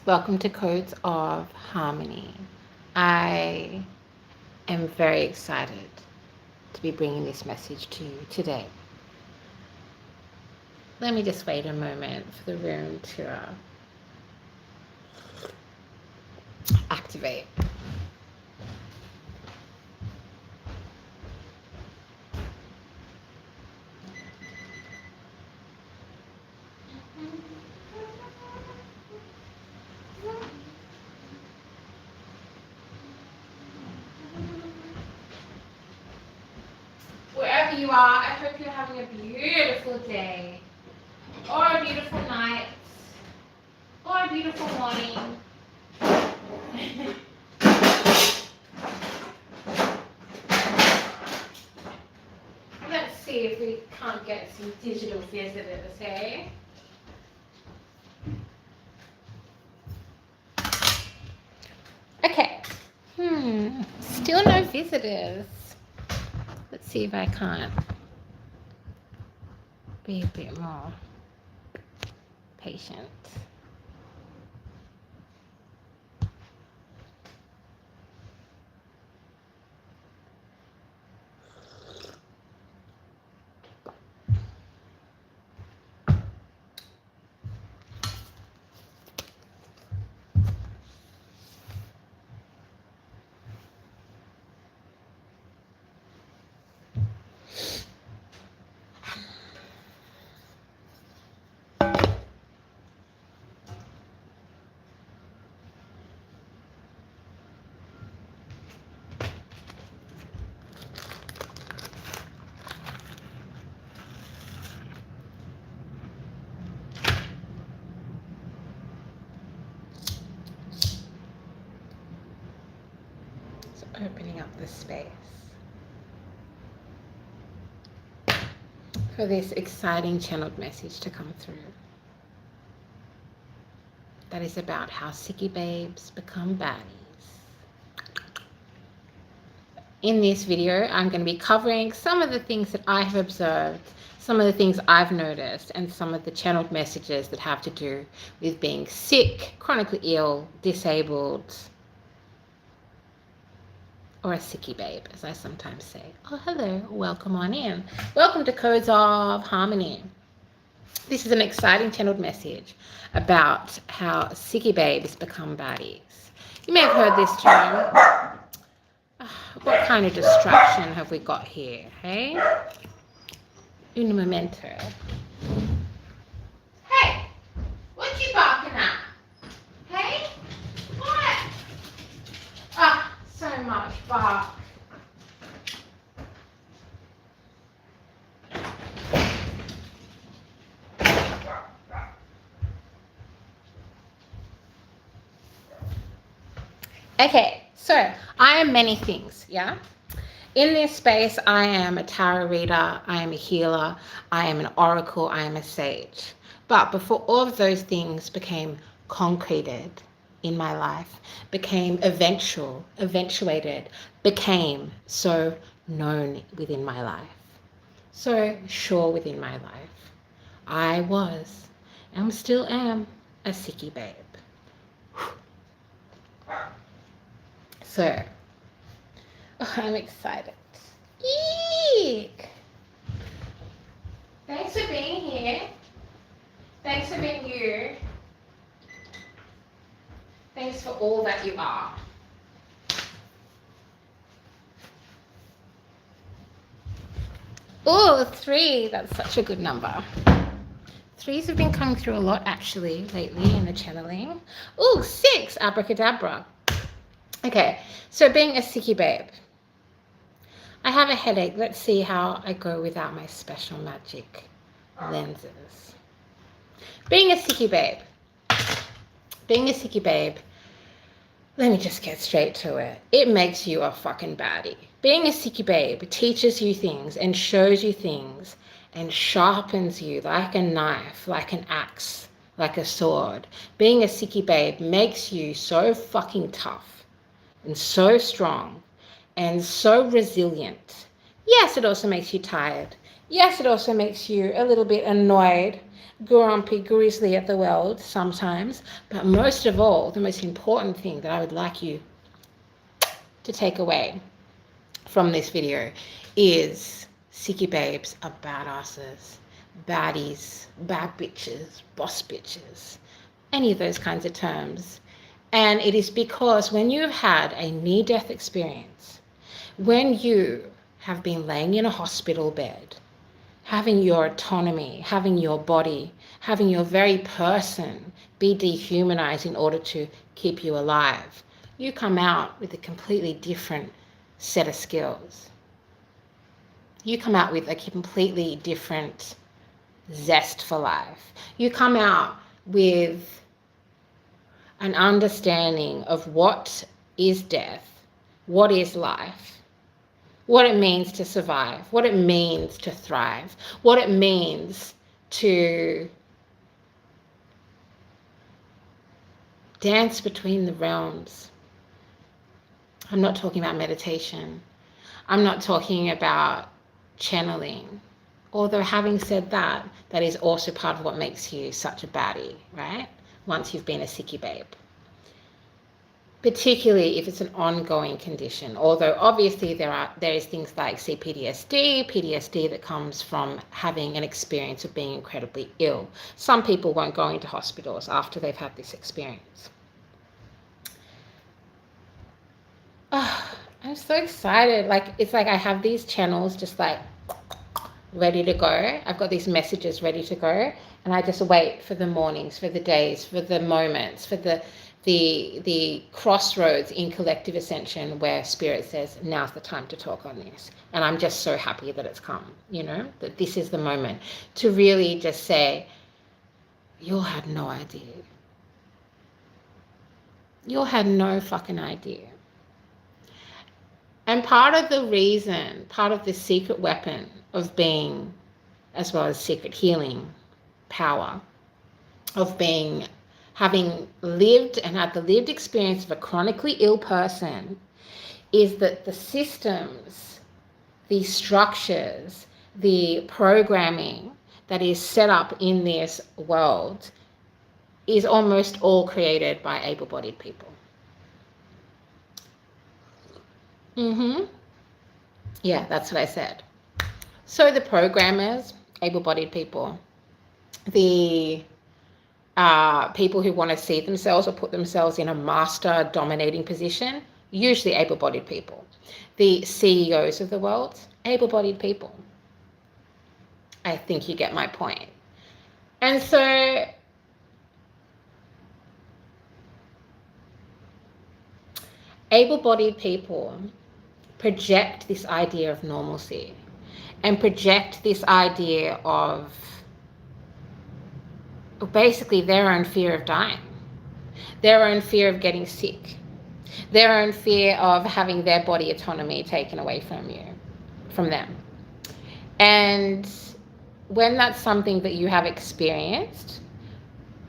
Welcome to Codes of Harmony. I am very excited to be bringing this message to you today. Let me just wait a moment for the room to activate. Wherever you are, I hope you're having a beautiful day, or a beautiful night, or a beautiful morning. Let's see if we can't get some digital visitors, hey? Okay. Still no visitors. Let's see if I can't be a bit more patient. Opening up the space for this exciting channeled message to come through. That is about how SickiBabes become baddies. In this video, I'm going to be covering some of the things that I have observed, some of the things I've noticed, and some of the channeled messages that have to do with being sick, chronically ill, disabled, or a SickiBabe, as I sometimes say. Oh, hello, welcome on in. Welcome to Codes of Harmony. This is an exciting channeled message about how SickiBabes become baddies. You may have heard this term. What kind of distraction have we got here, hey? Un momento. Hey, what you barking at? Hey? What? Ah, so much bark. Okay, so I am many things, yeah? In this space, I am a tarot reader, I am a healer, I am an oracle, I am a sage. But before all of those things became concreted in my life, became eventuated, became so known within my life, so sure within my life, I was, and still am, a SickiBabe. So, I'm excited. Eek! Thanks for being here. Thanks for being you. Thanks for all that you are. Oh, 3. That's such a good number. 3s have been coming through a lot, actually, lately in the channeling. Oh, 6. Abracadabra. Okay, so being a SickiBabe. I have a headache. Let's see how I go without my special magic lenses. Being a SickiBabe. Let me just get straight to it. It makes you a fucking baddie. Being a SickiBabe teaches you things and shows you things and sharpens you like a knife, like an axe, like a sword. Being a SickiBabe makes you so fucking tough and so strong and so resilient. Yes, it also makes you tired. Yes, it also makes you a little bit annoyed. grumpy, grizzly at the world sometimes. But most of all, the most important thing that I would like you to take away from this video is SickiBabes are badasses, baddies, bad bitches, boss bitches, any of those kinds of terms. And it is because when you've had a near-death experience, when you have been laying in a hospital bed, having your autonomy, having your body, having your very person be dehumanized in order to keep you alive, you come out with a completely different set of skills. You come out with a completely different zest for life. You come out with an understanding of what is death, what is life, what it means to survive, what it means to thrive, what it means to dance between the realms. I'm not talking about meditation. I'm not talking about channeling. Although having said that, that is also part of what makes you such a baddie, right? Once you've been a SickiBabe. Particularly if it's an ongoing condition. Although obviously there is things like PTSD that comes from having an experience of being incredibly ill. Some people won't go into hospitals after they've had this experience. Oh, I'm so excited. It's like I have these channels just like ready to go. I've got these messages ready to go, and I just wait for the mornings, for the days, for the moments, for the crossroads in collective ascension where Spirit says, now's the time to talk on this. And I'm just so happy that it's come, that this is the moment to really just say, you had no idea. You had no fucking idea. And part of the secret weapon of being, as well as secret healing power, of being, having lived and had the lived experience of a chronically ill person, is that the systems, the structures, the programming that is set up in this world is almost all created by able-bodied people. Yeah, that's what I said. So the programmers, able-bodied people, the people who want to see themselves or put themselves in a master dominating position, usually able-bodied people. The CEOs of the world, able-bodied people. I think you get my point. And so able-bodied people project this idea of normalcy and project this idea of basically their own fear of dying, their own fear of getting sick, their own fear of having their body autonomy taken away from them. And when that's something that you have experienced,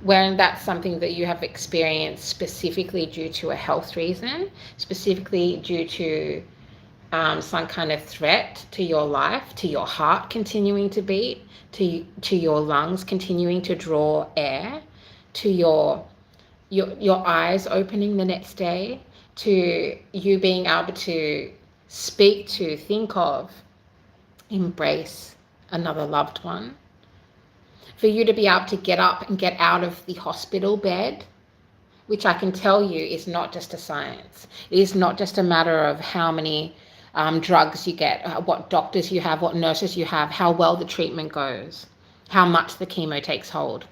when that's something that you have experienced specifically due to a health reason, specifically due to some kind of threat to your life, to your heart continuing to beat, to your lungs continuing to draw air, to your eyes opening the next day, to you being able to speak to, think of, embrace another loved one, for you to be able to get up and get out of the hospital bed, which I can tell you is not just a science. It is not just a matter of how many drugs you get, what doctors you have, what nurses you have, how well the treatment goes, how much the chemo takes hold.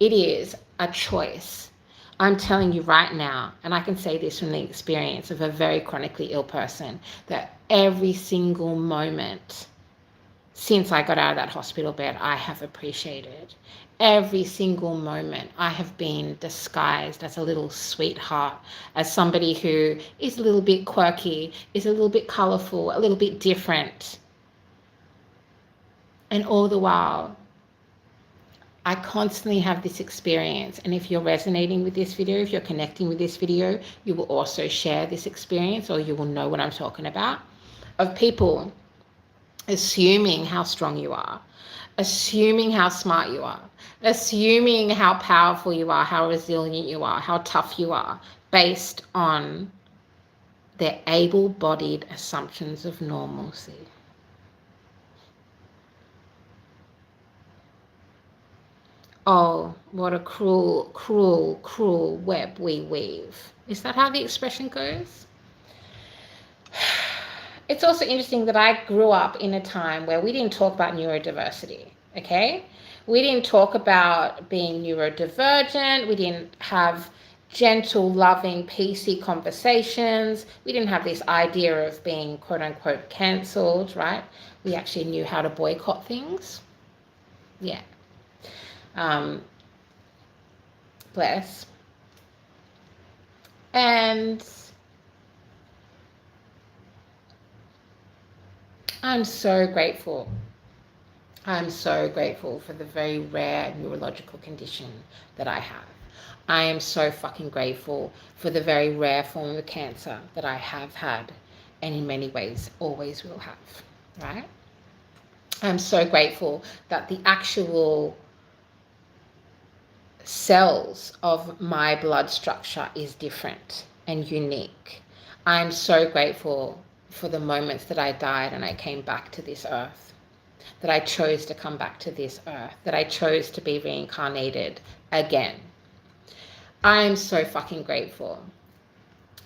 It is a choice. I'm telling you right now, and I can say this from the experience of a very chronically ill person, that every single moment since I got out of that hospital bed, I have appreciated. Every single moment I have been disguised as a little sweetheart, as somebody who is a little bit quirky, is a little bit colorful, a little bit different. And all the while, I constantly have this experience. And if you're resonating with this video, if you're connecting with this video, you will also share this experience, or you will know what I'm talking about, of people assuming how strong you are, assuming how smart you are, assuming how powerful you are, how resilient you are, how tough you are, based on their able-bodied assumptions of normalcy. Oh, what a cruel, cruel, cruel web we weave. Is that how the expression goes? It's also interesting that I grew up in a time where we didn't talk about neurodiversity, okay? We didn't talk about being neurodivergent. We didn't have gentle, loving, PC conversations. We didn't have this idea of being quote unquote cancelled, right? We actually knew how to boycott things. Yeah. Bless. And I'm so grateful. I'm so grateful for the very rare neurological condition that I have. I am so fucking grateful for the very rare form of cancer that I have had and in many ways always will have, right? I'm so grateful that the actual cells of my blood structure is different and unique. I'm so grateful for the moments that I died and I came back to this earth, that I chose to come back to this earth, that I chose to be reincarnated again. I'm so fucking grateful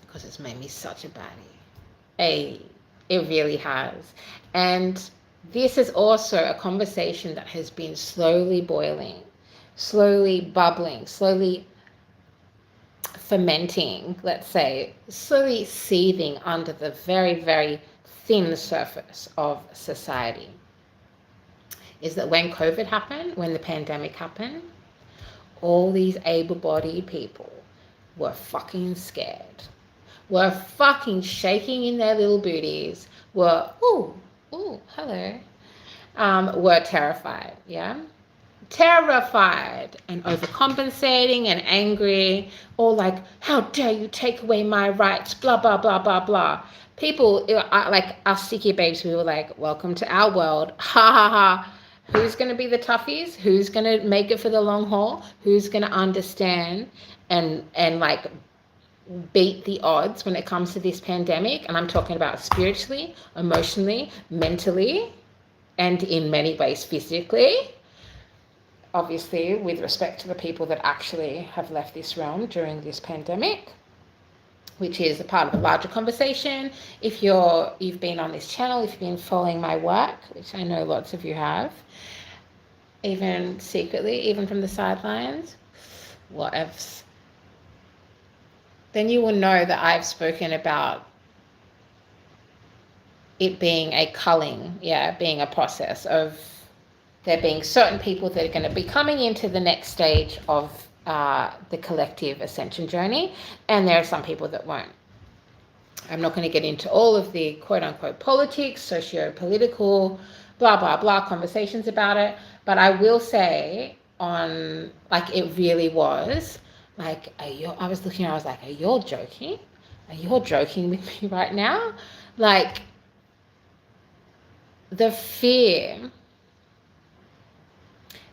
because it's made me such a baddie. It really has. And this is also a conversation that has been slowly boiling, slowly bubbling, slowly fermenting, let's say, slowly seething under the very, very thin surface of society. Is that when COVID happened, when the pandemic happened, all these able-bodied people were fucking scared, were fucking shaking in their little booties, were, hello, were terrified, yeah? Terrified and overcompensating and angry, or like, how dare you take away my rights, blah, blah, blah, blah, blah. People, like us SickiBabes, we were like, welcome to our world, ha, ha, ha. Who's going to be the toughies? Who's going to make it for the long haul? Who's going to understand and like beat the odds when it comes to this pandemic? And I'm talking about spiritually, emotionally, mentally, and in many ways physically. Obviously, with respect to the people that actually have left this realm during this pandemic, which is a part of a larger conversation. If you've been on this channel, if you've been following my work, which I know lots of you have, even secretly, even from the sidelines, whatevs, then you will know that I've spoken about it being a culling, being a process of there being certain people that are going to be coming into the next stage of the collective ascension journey, and there are some people that won't. I'm not going to get into all of the quote-unquote politics, socio-political, blah, blah, blah conversations about it, but I will say on, like, it really was, like, I was looking, I was like, are you all joking? Are you all joking with me right now? Like, the fear,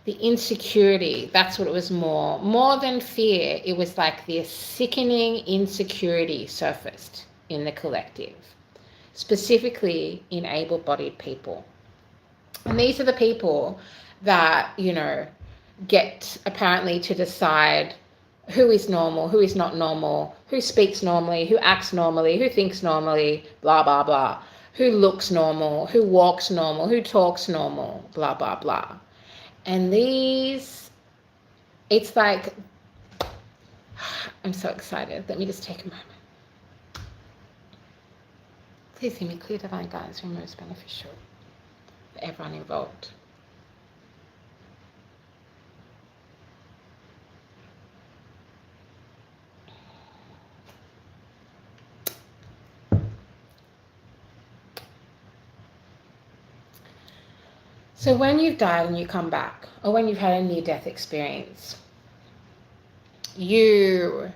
the insecurity, that's what it was more than fear. It was like this sickening insecurity surfaced in the collective, specifically in able-bodied people. And these are the people that, get apparently to decide who is normal, who is not normal, who speaks normally, who acts normally, who thinks normally, blah, blah, blah, who looks normal, who walks normal, who talks normal, blah, blah, blah. And it's like, I'm so excited. Let me just take a moment. Please hear me clear, divine guidance, for most beneficial for everyone involved. So when you've died and you come back, or when you've had a near-death experience, you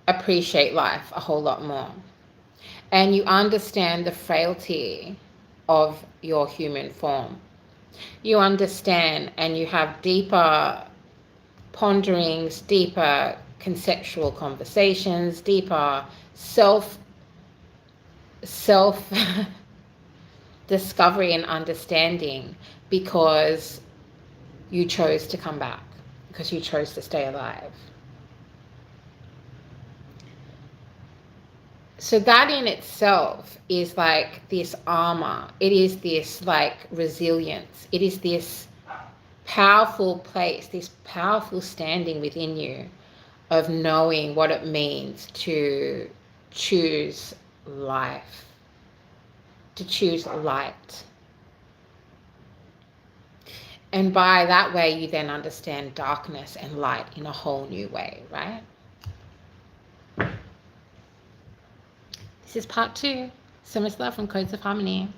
appreciate life a whole lot more. And you understand the frailty of your human form. You understand and you have deeper ponderings, deeper conceptual conversations, deeper self discovery and understanding, because you chose to come back, because you chose to stay alive. So that in itself is like this armor. It is this like resilience. It is this powerful place, this powerful standing within you of knowing what it means to choose life, to choose light. And by that way, you then understand darkness and light in a whole new way, right? This is part 2. So much love from Codes of Harmony.